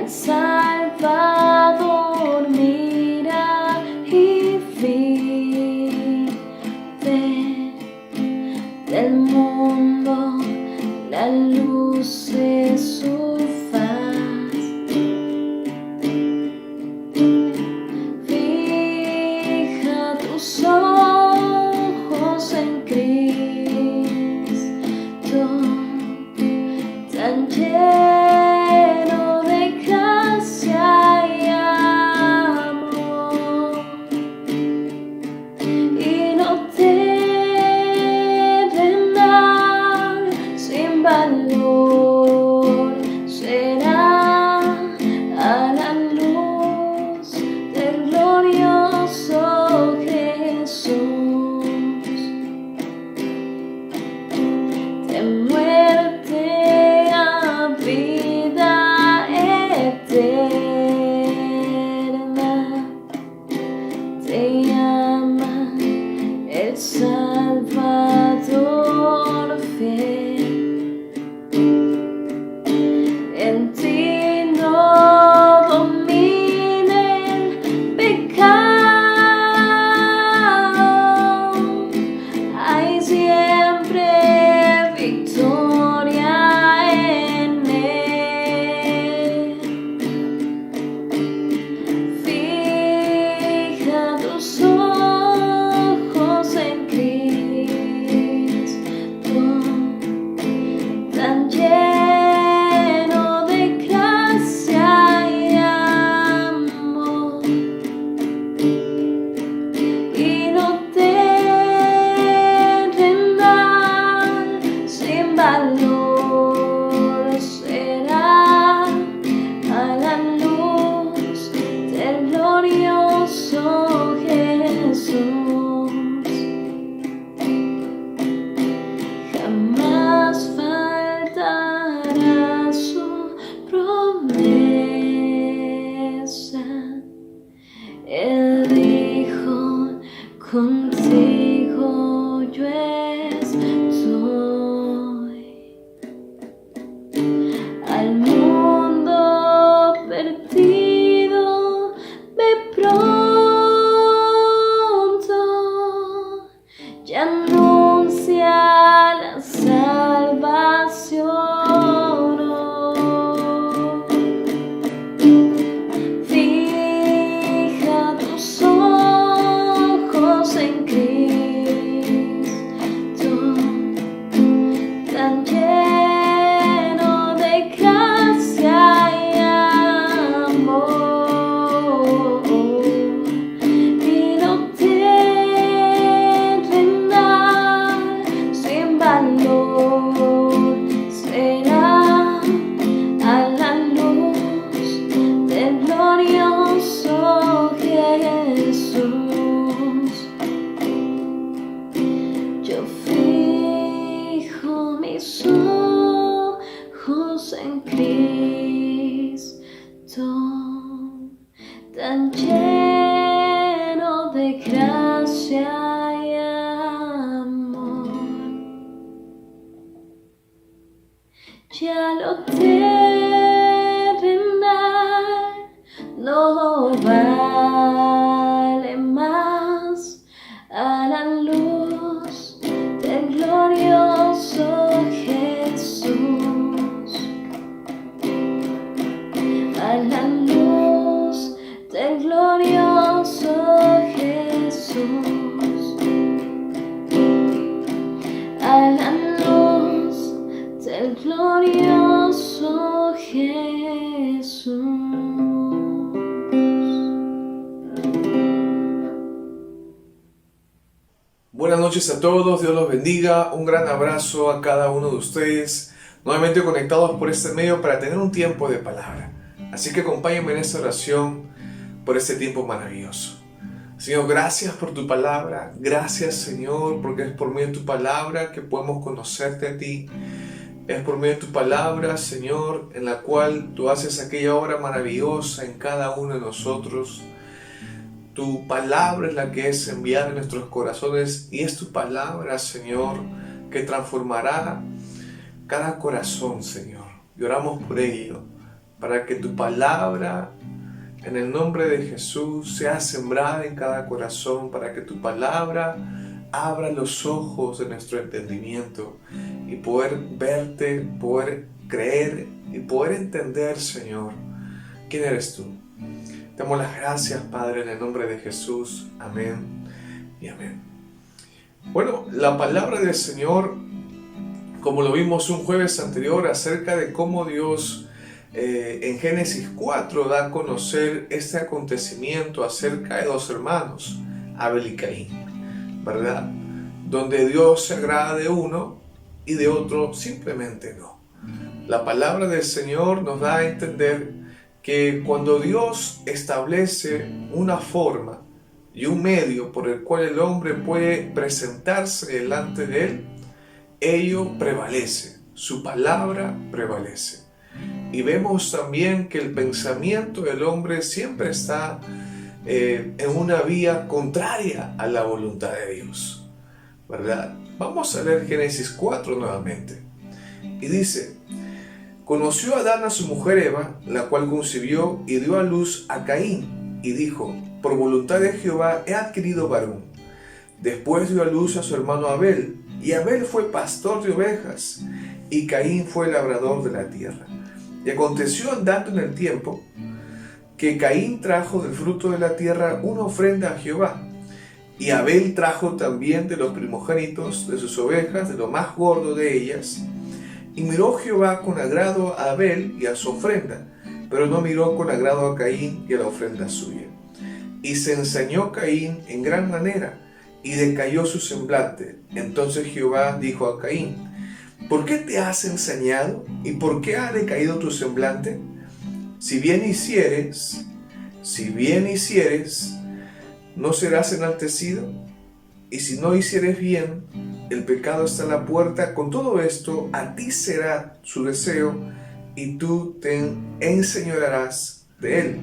al Salvador mira y vive del mundo la luz de su faz. Fija tus ojos en Cristo, tan lleno de gracia y amor, y no temen nada sin valor, será a la luz del glorioso Jesús. De muerte a vida eterna te llama el Salvador fiel. En ti no domina el pecado, hay siempre victoria en él. Fija tus ojos en Cristo, tan lleno de gracia y amor, y no te rendas sin valor, será a la luz del glorioso Jesús. Jamás faltará su promesa. Él dijo, contigo yo estoy. Al mundo perdido ve pronto, ya anuncia la salvación hoy. Fija tus ojos en Cristo, tan lleno de gracia y amor, y no te rendas sin valor, será a la luz del glorioso Jesús. Yo fijo mis ojos en Cristo, tan lleno de gracia y amor. Ya lo terrenal no vale más a la luz del glorioso Jesús, a la luz del glorioso Jesús, a la luz del glorioso Jesús. Buenas noches a todos, Dios los bendiga, un gran abrazo a cada uno de ustedes, nuevamente conectados por este medio para tener un tiempo de palabra. Así que acompáñenme en esta oración por este tiempo maravilloso. Señor, gracias por tu palabra, gracias Señor, porque es por medio de tu palabra que podemos conocerte a ti. Es por medio de tu palabra, Señor, en la cual tú haces aquella obra maravillosa en cada uno de nosotros. Tu palabra es la que es enviada en nuestros corazones y es tu palabra, Señor, que transformará cada corazón, Señor. Y oramos por ello, para que tu palabra, en el nombre de Jesús, sea sembrada en cada corazón, para que tu palabra abra los ojos de nuestro entendimiento y poder verte, poder creer y poder entender, Señor, quién eres tú. Te damos las gracias, Padre, en el nombre de Jesús. Amén y amén. Bueno, la palabra del Señor, como lo vimos un jueves anterior, acerca de cómo Dios en Génesis 4 da a conocer este acontecimiento acerca de dos hermanos, Abel y Caín, ¿verdad? Donde Dios se agrada de uno y de otro simplemente no. La palabra del Señor nos da a entender que cuando Dios establece una forma y un medio por el cual el hombre puede presentarse delante de él, ello prevalece, su palabra prevalece. Y vemos también que el pensamiento del hombre siempre está en una vía contraria a la voluntad de Dios, ¿verdad? Vamos a leer Génesis 4 nuevamente. Y dice: conoció Adán a su mujer Eva, la cual concibió y dio a luz a Caín, y dijo: por voluntad de Jehová he adquirido varón. Después dio a luz a su hermano Abel, y Abel fue pastor de ovejas, y Caín fue labrador de la tierra. Y aconteció andando en el tiempo, que Caín trajo del fruto de la tierra una ofrenda a Jehová, y Abel trajo también de los primogénitos de sus ovejas, de lo más gordo de ellas. Y miró Jehová con agrado a Abel y a su ofrenda, pero no miró con agrado a Caín y a la ofrenda suya. Y se ensañó Caín en gran manera, y decayó su semblante. Entonces Jehová dijo a Caín: ¿por qué te has ensañado? ¿Y por qué ha decaído tu semblante? Si bien hicieres, ¿no serás enaltecido? Y si no hicieres bien, el pecado está a la puerta. Con todo esto, a ti será su deseo, y tú te enseñorearás de él.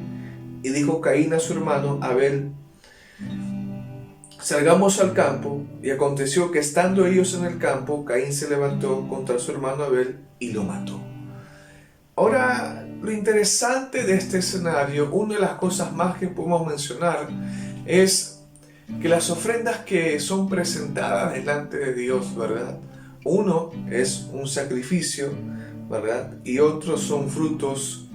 Y dijo Caín a su hermano Abel: salgamos al campo. Y aconteció que estando ellos en el campo, Caín se levantó contra su hermano Abel y lo mató. Ahora, lo interesante de este escenario, una de las cosas más que podemos mencionar, es que las ofrendas que son presentadas delante de Dios, ¿verdad? Uno es un sacrificio, ¿verdad? Y otros son frutos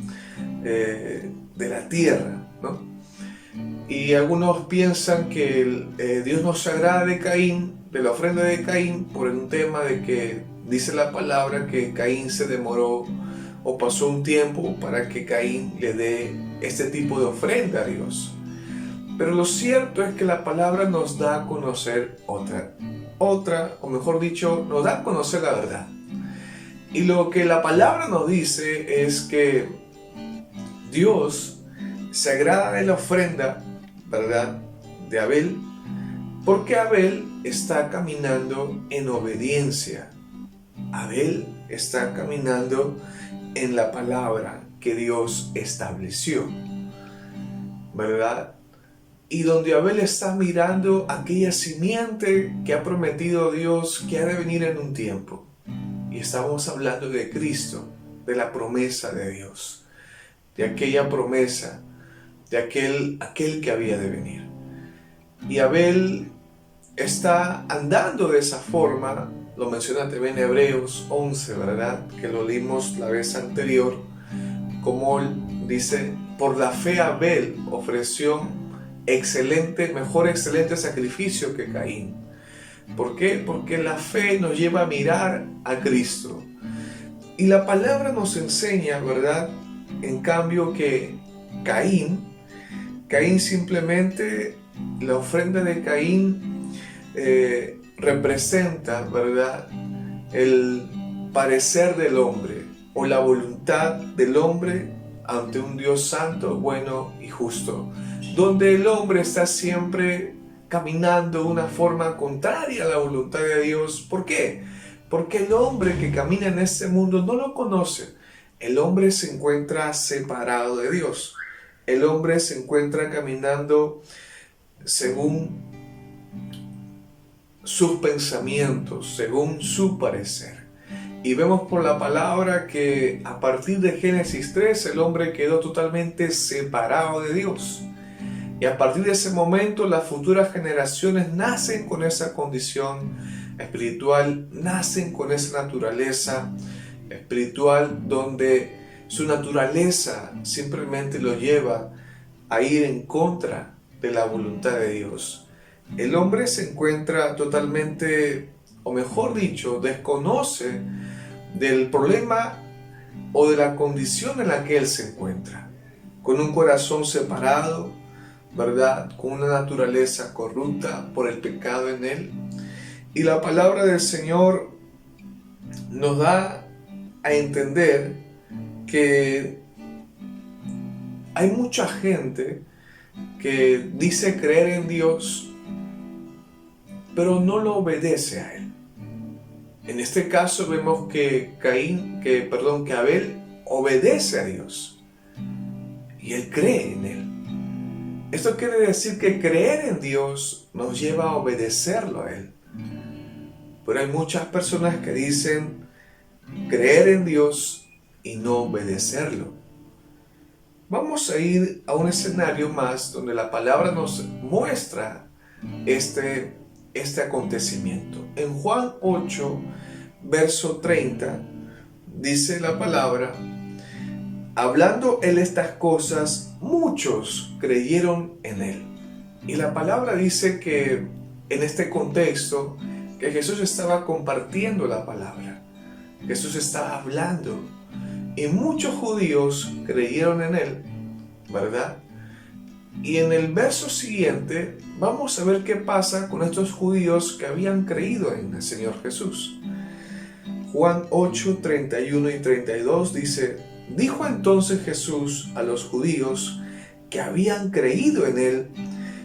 de la tierra, ¿no? Y algunos piensan que Dios no se agrada de Caín, de la ofrenda de Caín, por un tema de que dice la palabra que Caín se demoró o pasó un tiempo para que Caín le dé este tipo de ofrenda a Dios. Pero lo cierto es que la palabra nos da a conocer otra, o mejor dicho, nos da a conocer la verdad. Y lo que la palabra nos dice es que Dios se agrada de la ofrenda, ¿verdad?, de Abel, porque Abel está caminando en obediencia. Abel está caminando en la palabra que Dios estableció, ¿verdad? Y donde Abel está mirando aquella simiente que ha prometido Dios que ha de venir en un tiempo. Y estamos hablando de Cristo, de la promesa de Dios, de aquella promesa, de aquel que había de venir. Y Abel está andando de esa forma, lo menciona también Hebreos 11, ¿verdad?, que lo leímos la vez anterior, como dice: por la fe Abel ofreció excelente sacrificio que Caín. ¿Por qué? Porque la fe nos lleva a mirar a Cristo. Y la palabra nos enseña, ¿verdad?, en cambio, que Caín simplemente, la ofrenda de Caín representa, ¿verdad?, el parecer del hombre o la voluntad del hombre ante un Dios santo, bueno y justo, donde el hombre está siempre caminando de una forma contraria a la voluntad de Dios. ¿Por qué? Porque el hombre que camina en este mundo no lo conoce. El hombre se encuentra separado de Dios. El hombre se encuentra caminando según sus pensamientos, según su parecer. Y vemos por la palabra que a partir de Génesis 3 el hombre quedó totalmente separado de Dios. Y a partir de ese momento las futuras generaciones nacen con esa condición espiritual, nacen con esa naturaleza espiritual donde su naturaleza simplemente lo lleva a ir en contra de la voluntad de Dios. El hombre se encuentra totalmente, o mejor dicho, desconoce del problema o de la condición en la que él se encuentra, con un corazón separado, ¿verdad? Con una naturaleza corrupta por el pecado en él. Y la palabra del Señor nos da a entender que hay mucha gente que dice creer en Dios, pero no lo obedece a Él. En este caso vemos que Abel obedece a Dios y él cree en Él. Esto quiere decir que creer en Dios nos lleva a obedecerlo a Él. Pero hay muchas personas que dicen creer en Dios y no obedecerlo. Vamos a ir a un escenario más donde la palabra nos muestra este acontecimiento. En Juan 8, verso 30, dice la palabra: hablando él estas cosas, muchos creyeron en él. Y la palabra dice que en este contexto, que Jesús estaba compartiendo la palabra. Jesús estaba hablando. Y muchos judíos creyeron en él, ¿verdad? Y en el verso siguiente vamos a ver qué pasa con estos judíos que habían creído en el Señor Jesús. Juan 8, 31 y 32 dice: dijo entonces Jesús a los judíos que habían creído en él: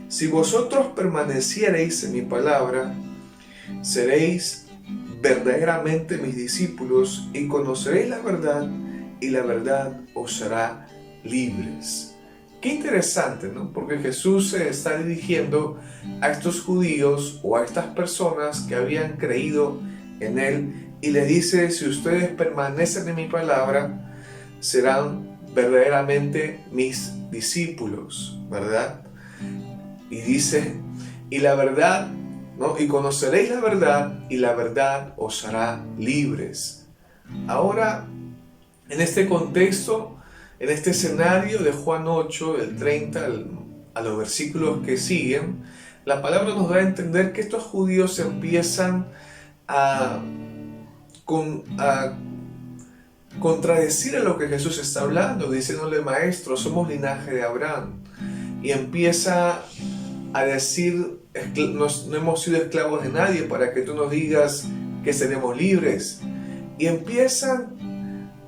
si vosotros permaneciereis en mi palabra, seréis verdaderamente mis discípulos y conoceréis la verdad, y la verdad os hará libres. Qué interesante, ¿no? Porque Jesús se está dirigiendo a estos judíos o a estas personas que habían creído en él y le dice: si ustedes permanecen en mi palabra, serán verdaderamente mis discípulos, ¿verdad? Y dice: y la verdad, ¿no? Y conoceréis la verdad, y la verdad os hará libres. Ahora, en este contexto, en este escenario de Juan 8, del 30 a los versículos que siguen, la palabra nos da a entender que estos judíos empiezan a contradecir a lo que Jesús está hablando, diciéndole: maestro, somos linaje de Abraham. Y empieza a decir: no hemos sido esclavos de nadie para que tú nos digas que seremos libres. Y empiezan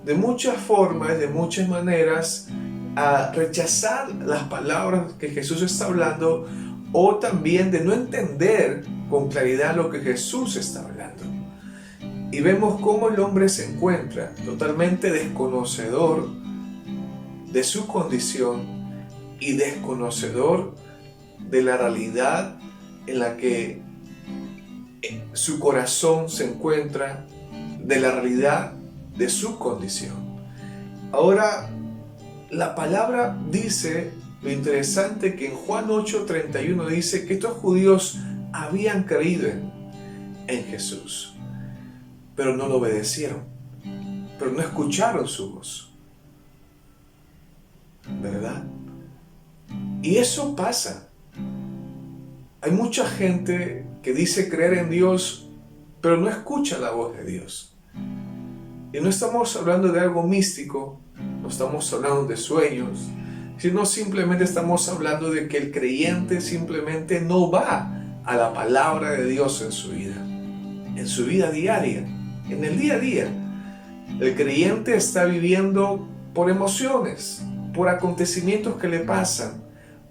de muchas formas, de muchas maneras, a rechazar las palabras que Jesús está hablando, o también de no entender con claridad lo que Jesús está hablando. Y vemos cómo el hombre se encuentra totalmente desconocedor de su condición y desconocedor de la realidad en la que su corazón se encuentra, de la realidad de su condición. Ahora, la palabra dice, lo interesante, que en Juan 8:31 dice que estos judíos habían creído en Jesús, pero no lo obedecieron, pero no escucharon su voz, ¿verdad? Y eso pasa. Hay mucha gente que dice creer en Dios, pero no escucha la voz de Dios. Y no estamos hablando de algo místico, no estamos hablando de sueños, sino simplemente estamos hablando de que el creyente simplemente no va a la palabra de Dios en su vida diaria, en el día a día. El creyente está viviendo por emociones, por acontecimientos que le pasan,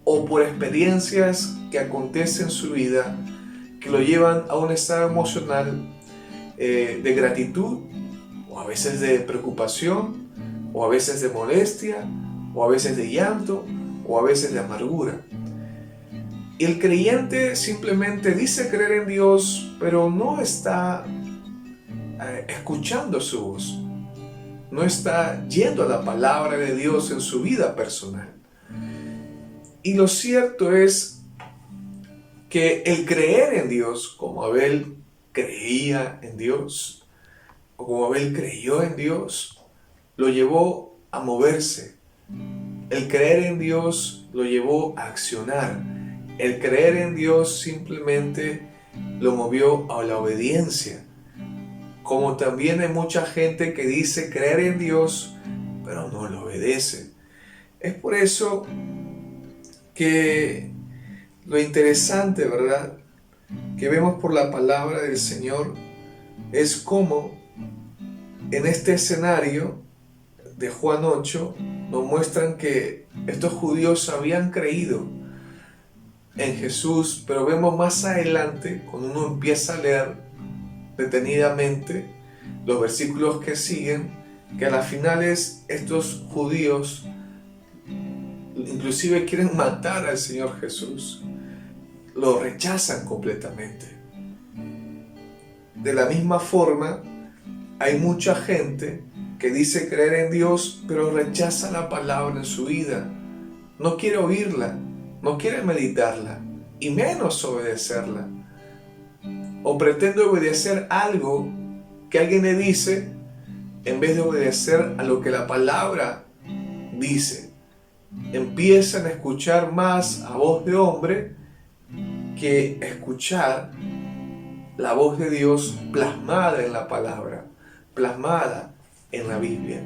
o por experiencias que acontecen en su vida, que lo llevan a un estado emocional de gratitud, o a veces de preocupación, o a veces de molestia, o a veces de llanto, o a veces de amargura. Y el creyente simplemente dice creer en Dios, pero no está escuchando su voz, no está yendo a la palabra de Dios en su vida personal. Y lo cierto es que el creer en Dios, como Abel creía en Dios, o como Abel creyó en Dios, lo llevó a moverse. El creer en Dios lo llevó a accionar. El creer en Dios simplemente lo movió a la obediencia. Como también hay mucha gente que dice creer en Dios, pero no lo obedece. Es por eso que lo interesante, ¿verdad?, que vemos por la palabra del Señor es cómo en este escenario de Juan 8 nos muestran que estos judíos habían creído en Jesús, pero vemos más adelante, cuando uno empieza a leer detenidamente los versículos que siguen, que a las finales estos judíos inclusive quieren matar al Señor Jesús, lo rechazan completamente. De la misma forma, hay mucha gente que dice creer en Dios, pero rechaza la palabra en su vida, no quiere oírla, no quiere meditarla, y menos obedecerla. O pretende obedecer algo que alguien le dice, en vez de obedecer a lo que la palabra dice. Empiezan a escuchar más a voz de hombre que escuchar la voz de Dios plasmada en la palabra, plasmada en la Biblia.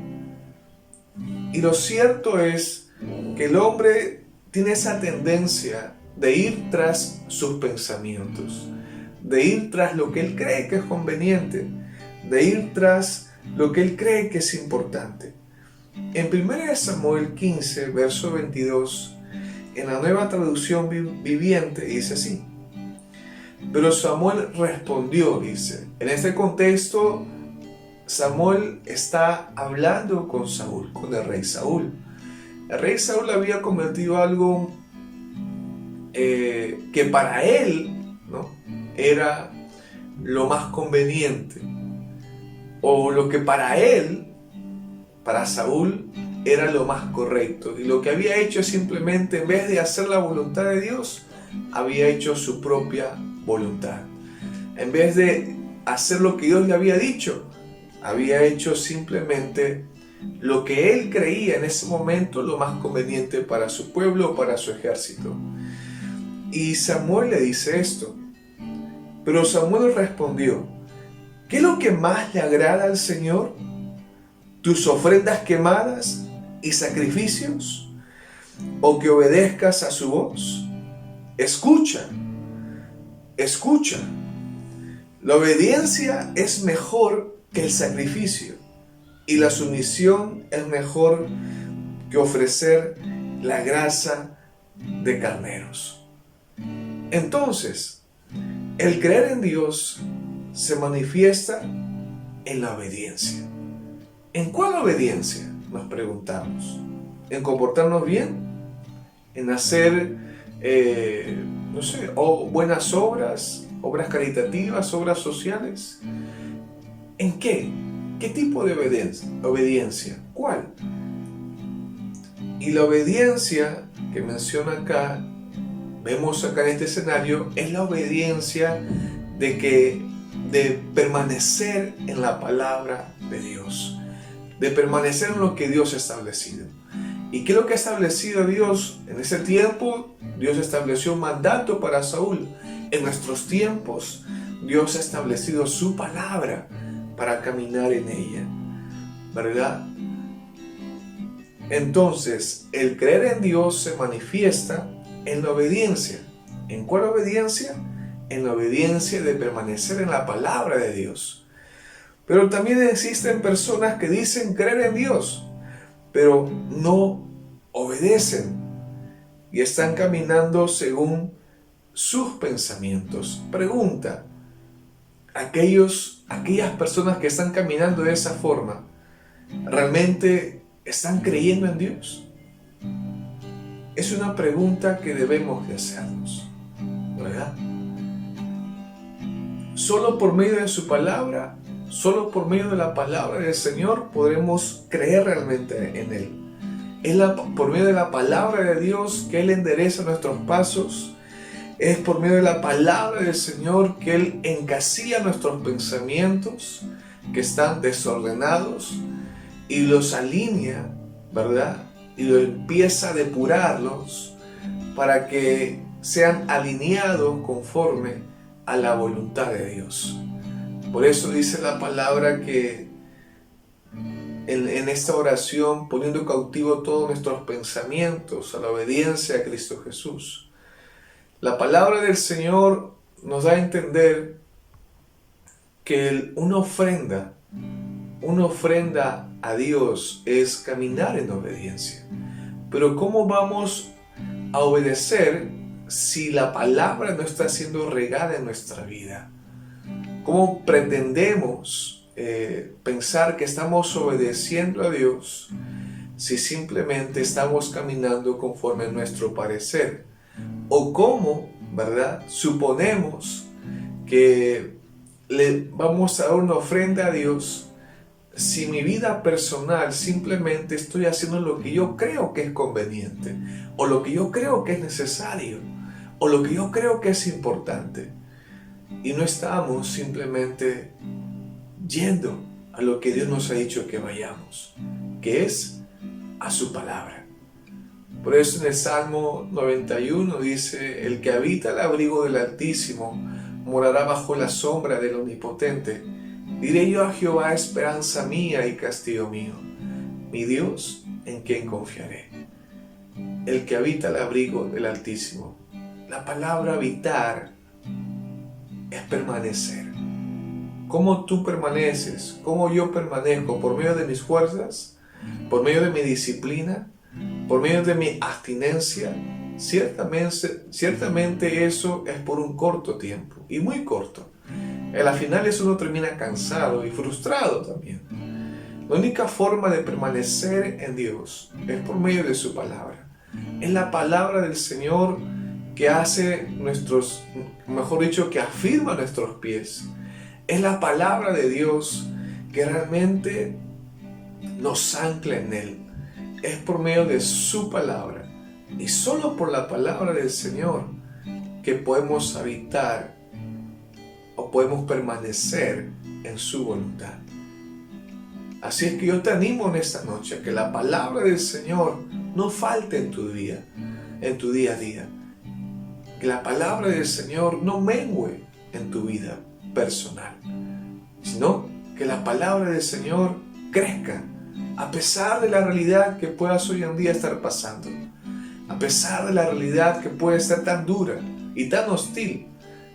Y lo cierto es que el hombre tiene esa tendencia de ir tras sus pensamientos, de ir tras lo que él cree que es conveniente, de ir tras lo que él cree que es importante. En 1 Samuel 15, verso 22, en la Nueva Traducción Viviente, dice así: pero Samuel respondió, dice. En este contexto, Samuel está hablando con Saúl, con el rey Saúl. El rey Saúl había cometido algo que para él, ¿no?, era lo más conveniente, o lo que para él, para Saúl, era lo más correcto. Y lo que había hecho es simplemente, en vez de hacer la voluntad de Dios, había hecho su propia voluntad. En vez de hacer lo que Dios le había dicho, había hecho simplemente lo que él creía en ese momento lo más conveniente para su pueblo o para su ejército. Y Samuel le dice esto. Pero Samuel respondió: ¿qué es lo que más le agrada al Señor? ¿Tus ofrendas quemadas y sacrificios? ¿O que obedezcas a su voz? Escucha, escucha. La obediencia es mejor que el sacrificio, y la sumisión es mejor que ofrecer la grasa de carneros. Entonces, el creer en Dios se manifiesta en la obediencia. ¿En cuál obediencia?, nos preguntamos. ¿En comportarnos bien? ¿En hacer, buenas obras, obras caritativas, obras sociales? ¿En qué? ¿Qué tipo de obediencia? ¿Cuál? Y la obediencia que menciona acá, vemos acá en este escenario, es la obediencia de permanecer en la palabra de Dios, de permanecer en lo que Dios ha establecido. ¿Y qué es lo que ha establecido Dios? En ese tiempo, Dios estableció un mandato para Saúl. En nuestros tiempos, Dios ha establecido su palabra para caminar en ella, ¿verdad? Entonces, el creer en Dios se manifiesta en la obediencia. ¿En cuál obediencia? En la obediencia de permanecer en la palabra de Dios. Pero también existen personas que dicen creer en Dios, pero no obedecen y están caminando según sus pensamientos. Pregunta: aquellas personas que están caminando de esa forma, ¿realmente están creyendo en Dios? Es una pregunta que debemos de hacernos, ¿verdad? Solo por medio de su palabra Solo por medio de la palabra del Señor podremos creer realmente en Él. Por medio de la palabra de Dios que Él endereza nuestros pasos. Es por medio de la palabra del Señor que Él encasilla nuestros pensamientos que están desordenados y los alinea, ¿verdad? Y lo empieza a depurarlos para que sean alineados conforme a la voluntad de Dios. Por eso dice la palabra que en esta oración, poniendo cautivo todos nuestros pensamientos a la obediencia a Cristo Jesús. La palabra del Señor nos da a entender que una ofrenda a Dios es caminar en obediencia. Pero ¿cómo vamos a obedecer si la palabra no está siendo regada en nuestra vida? ¿Cómo pretendemos pensar que estamos obedeciendo a Dios si simplemente estamos caminando conforme a nuestro parecer? ¿O cómo, verdad, suponemos que le vamos a dar una ofrenda a Dios si mi vida personal simplemente estoy haciendo lo que yo creo que es conveniente, o lo que yo creo que es necesario, o lo que yo creo que es importante, y no estamos simplemente yendo a lo que Dios nos ha dicho que vayamos, que es a su palabra? Por eso en el Salmo 91 dice: el que habita el abrigo del Altísimo morará bajo la sombra del Omnipotente. Diré yo a Jehová, esperanza mía y castigo mío, mi Dios en quien confiaré. El que habita el abrigo del Altísimo. La palabra habitar es permanecer. ¿Cómo tú permaneces? ¿Cómo yo permanezco? ¿Por medio de mis fuerzas? ¿Por medio de mi disciplina? ¿Por medio de mi abstinencia? Ciertamente eso es por un corto tiempo, y muy corto. Al final eso uno termina cansado y frustrado también. La única forma de permanecer en Dios es por medio de su palabra. Es la palabra del Señor que hace que afirma nuestros pies. Es la palabra de Dios que realmente nos ancla en Él. Es por medio de su palabra y solo por la palabra del Señor que podemos habitar o podemos permanecer en su voluntad. Así es que yo te animo en esta noche a que la palabra del Señor no falte en tu día a día. Que la palabra del Señor no mengue en tu vida personal, sino que la palabra del Señor crezca a pesar de la realidad que puedas hoy en día estar pasando, a pesar de la realidad que puede ser tan dura y tan hostil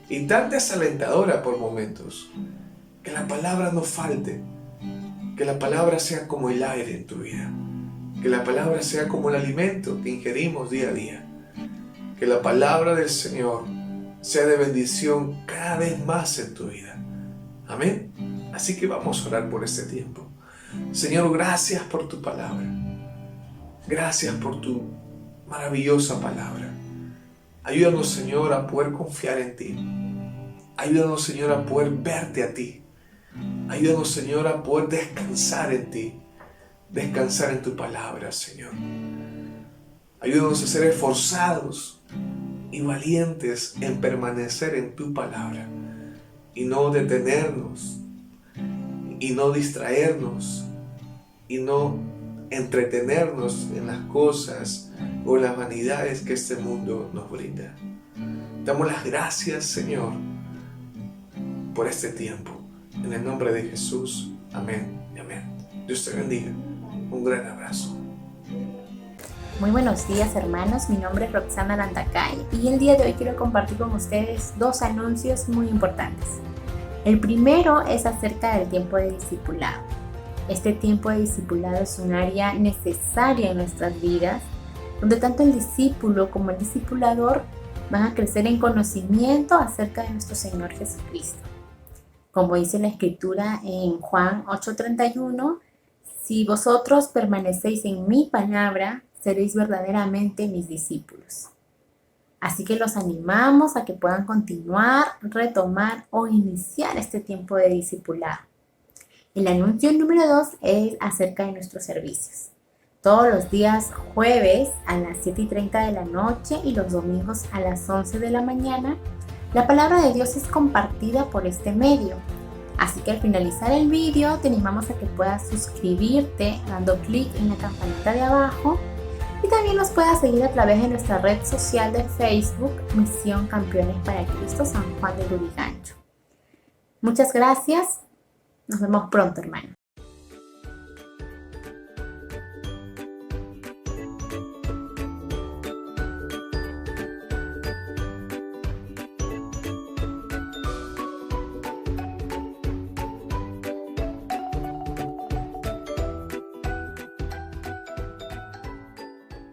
y tan desalentadora por momentos. Que la palabra no falte, que la palabra sea como el aire en tu vida, que la palabra sea como el alimento que ingerimos día a día, que la palabra del Señor sea de bendición cada vez más en tu vida. Amén. Así que vamos a orar por este tiempo. Señor, gracias por tu palabra. Gracias por tu maravillosa palabra. Ayúdanos, Señor, a poder confiar en ti. Ayúdanos, Señor, a poder verte a ti. Ayúdanos, Señor, a poder descansar en ti. Descansar en tu palabra, Señor. Ayúdanos a ser esforzados y valientes en permanecer en tu palabra y no detenernos y no distraernos y no entretenernos en las cosas o las vanidades que este mundo nos brinda. Damos las gracias, Señor, por este tiempo. En el nombre de Jesús. Amén y amén. Dios te bendiga. Un gran abrazo. Muy buenos días, hermanos, mi nombre es Roxana Landacay y el día de hoy quiero compartir con ustedes dos anuncios muy importantes. El primero es acerca del tiempo de discipulado. Este tiempo de discipulado es un área necesaria en nuestras vidas, donde tanto el discípulo como el discipulador van a crecer en conocimiento acerca de nuestro Señor Jesucristo. Como dice la Escritura en Juan 8:31, si vosotros permanecéis en mi palabra, seréis verdaderamente mis discípulos. Así que los animamos a que puedan continuar, retomar o iniciar este tiempo de discipulado. El anuncio número 2 es acerca de nuestros servicios. Todos los días jueves a las 7:30 de la noche y los domingos a las 11 de la mañana, la palabra de Dios es compartida por este medio. Así que al finalizar el vídeo te animamos a que puedas suscribirte dando clic en la campanita de abajo y también nos puedas seguir a través de nuestra red social de Facebook, Misión Campeones para Cristo San Juan de Lurigancho. Muchas gracias. Nos vemos pronto, hermano.